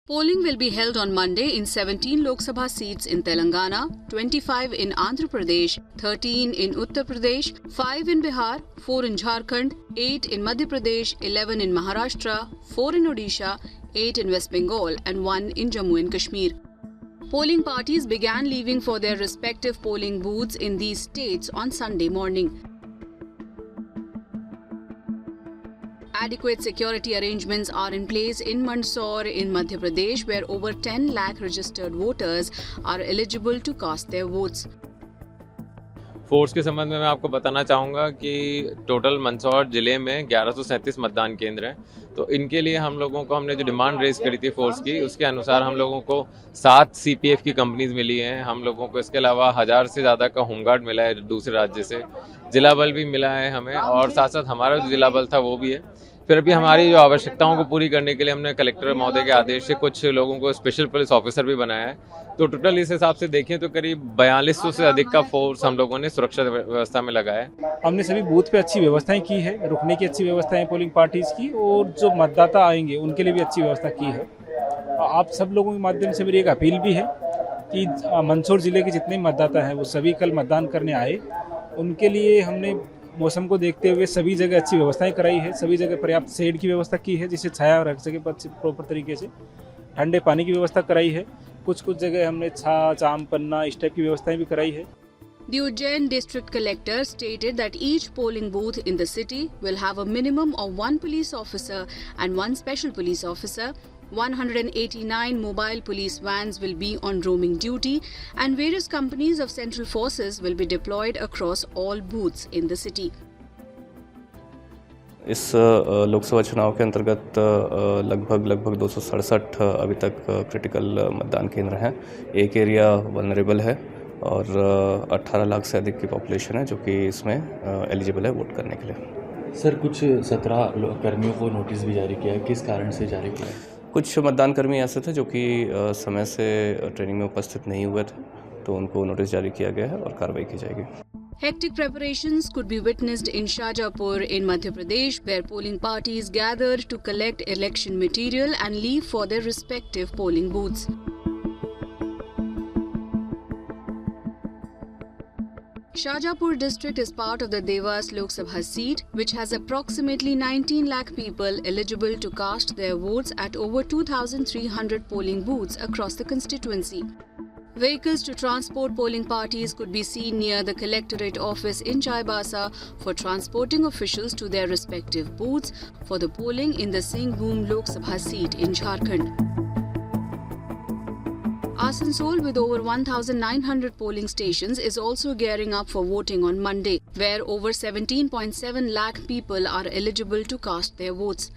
Polling will be held on Monday in 17 Lok Sabha seats in Telangana, 25 in Andhra Pradesh, 13 in Uttar Pradesh, 5 in Bihar, 4 in Jharkhand, 8 in Madhya Pradesh, 11 in Maharashtra, 4 in Odisha, 8 in West Bengal and 1 in Jammu and Kashmir. Polling parties began leaving for their respective polling booths in these states on Sunday morning. Adequate security arrangements are in place in Mandsaur in Madhya Pradesh, where over 10 lakh registered voters are eligible to cast their votes. Force के संबंध में मैं आपको बताना चाहूँगा कि total Mandsaur ज़िले में 1137 मतदान केंद्र हैं। तो इनके लिए हम लोगों को हमने जो डिमांड रेज करी थी फोर्स की, उसके अनुसार हम लोगों को 7 सीपीएफ की कंपनीज मिली हैं। हम लोगों को इसके अलावा 1000 से ज़्यादा का होमगार्ड मिला है दूसरे राज्य से, जिला बल भी मिला है हमें, और साथ साथ हमारा जो जिला बल था वो भी है। फिर अभी हमारी जो आवश्यकताओं को पूरी करने के लिए हमने कलेक्टर महोदय के आदेश से कुछ लोगों को स्पेशल पुलिस ऑफिसर भी बनाया है। तो टोटल इस हिसाब से देखें तो करीब 4200 से अधिक का फोर्स हम लोगों ने सुरक्षा व्यवस्था में लगाया है। हमने सभी बूथ पे अच्छी व्यवस्थाएं की है, रुकने की अच्छी व्यवस्था है पोलिंग पार्टीज की, और जो मतदाता आएंगे उनके लिए भी अच्छी व्यवस्था की है। आप सब लोगों के माध्यम से मेरी एक अपील भी है कि मंदसौर जिले के जितने मतदाता हैं वो सभी कल मतदान करने आए। उनके लिए हमने मौसम को देखते हुए सभी जगह अच्छी व्यवस्थाएं कराई है, सभी जगह पर्याप्त शेड की व्यवस्था की है जिससे छाया रख सके प्रॉपर तरीके से, ठंडे पानी की व्यवस्था कराई है, कुछ जगह हमने छाछ, आम पन्ना इस टाइप की व्यवस्थाएं भी कराई है। The Ujjain district collector stated that each polling booth in the city will have a minimum of 1 police officer and 1 special police officer. 189 mobile police vans will be on roaming duty and various companies of central forces will be deployed across all booths in the city. इस लोकसभा चुनाव के अंतर्गत लगभग 267 अभी तक critical मतदान केंद्र हैं। एक एरिया वल्नरेबल है और 18 लाख से अधिक की पॉपुलेशन है जो कि इसमें एलिजिबल है वोट करने के लिए। सर, कुछ 17 कर्मियों को नोटिस भी जारी किया है, किस कारण से जारी किया है? कुछ मतदान कर्मी ऐसे थे जो कि समय से ट्रेनिंग में उपस्थित नहीं हुए थे, तो उनको नोटिस जारी किया गया है और कार्रवाई की जाएगी। Hectic preparations could be witnessed in Shajapur in Madhya Pradesh, where polling parties gathered to collect election material and leave for their respective polling booths. Shajapur district is part of the Devas Lok Sabha seat, which has approximately 19 lakh people eligible to cast their votes at over 2,300 polling booths across the constituency. Vehicles to transport polling parties could be seen near the Collectorate office in Chaibasa for transporting officials to their respective booths for the polling in the Singhbhum Lok Sabha seat in Jharkhand. Asansol, with over 1,900 polling stations, is also gearing up for voting on Monday, where over 17.7 lakh people are eligible to cast their votes.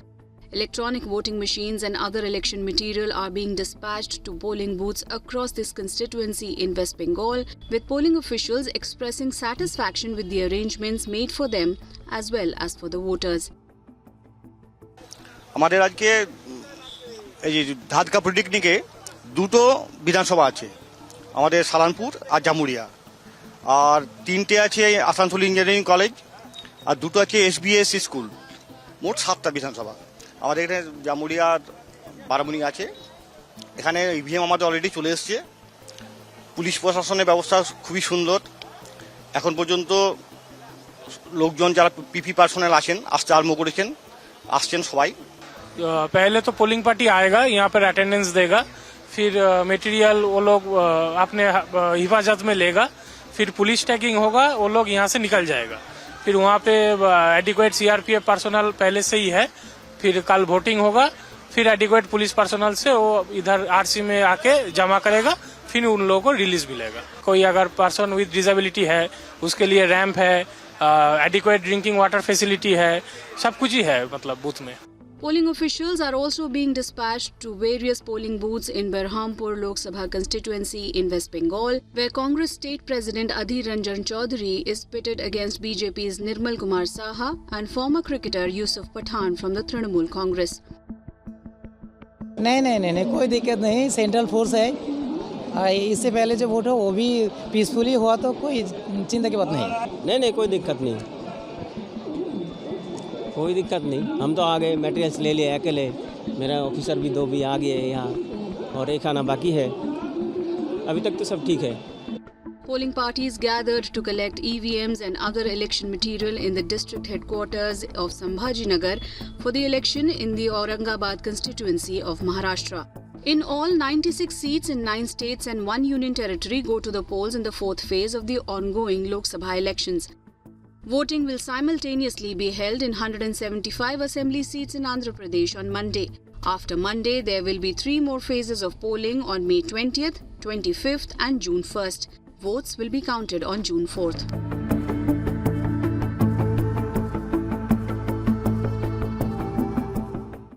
Electronic voting machines and other election material are being dispatched to polling booths across this constituency in West Bengal, with polling officials expressing satisfaction with the arrangements made for them as well as for the voters. हमारे राज्य के ধাদকা পলিটেকনিকে দুটো বিধানসভা আছে, আমাদের সালানপুর আর জামুরিয়া, আর 3টে আছে Asansol engineering college, আর 2টো আছে এসবিএস স্কুল। মোট 7টা বিধানসভা আমাদের এখানে। জামুরিয়া আর বারামুনি আছে। এখানে ইভিএম আমাদের অলরেডি চলে এসছে। পুলিশ প্রশাসনের ব্যবস্থা খুবই সুন্দর। এখন পর্যন্ত লোকজন যারা পিপি পার্সোনাল আসেন আসতে আরম্ভ করেছেন, আসছেন সবাই। पहले तो पोलिंग पार्टी आएगा, यहाँ पर अटेंडेंस देगा, फिर मटेरियल वो लोग अपने हिफाजत में लेगा, फिर पुलिस टैगिंग होगा, वो लोग यहाँ से निकल जाएगा। फिर वहाँ पे एडिक्वेट सीआरपीएफ पर्सनल पहले से ही है। फिर कल वोटिंग होगा, फिर एडिक्वेट पुलिस पर्सनल से वो इधर आरसी में आके जमा करेगा, फिर उन लोगों को रिलीज मिलेगा। कोई अगर पर्सन विद डिसेबिलिटी है उसके लिए रैंप है, एडिक्वेट ड्रिंकिंग वाटर फैसिलिटी है, सब कुछ ही है मतलब बूथ में। Polling officials are also being dispatched to various polling booths in Berhampur Lok Sabha constituency in West Bengal, where Congress State President Adhir Ranjan Chaudhary is pitted against BJP's Nirmal Kumar Saha and former cricketer Yusuf Pathan from the Trinamool Congress. नहीं कोई दिक्कत नहीं, central force है। इससे पहले जो vote हो वो भी पीसफुली हुआ, तो कोई चिंता की बात नहीं। नहीं कोई दिक्कत नहीं, कोई दिक्कत नहीं। हम तो आ गए, मटेरियल्स ले लिए अकेले, मेरा ऑफिसर भी 2 भी आ गए यहाँ। और एक आना बाकी है। अभी तक तो सब ठीक है। Polling parties gathered to collect EVMs and other election material in the district headquarters of Sambhajinagar for the election in the Aurangabad constituency of Maharashtra. In all, 96 seats in 9 states and 1 union territory go to the polls in the fourth phase of the ongoing Lok Sabha elections. Voting will simultaneously be held in 175 assembly seats in Andhra Pradesh on Monday. After Monday, there will be 3 more phases of polling on May 20th, 25th and June 1st. Votes will be counted on June 4th.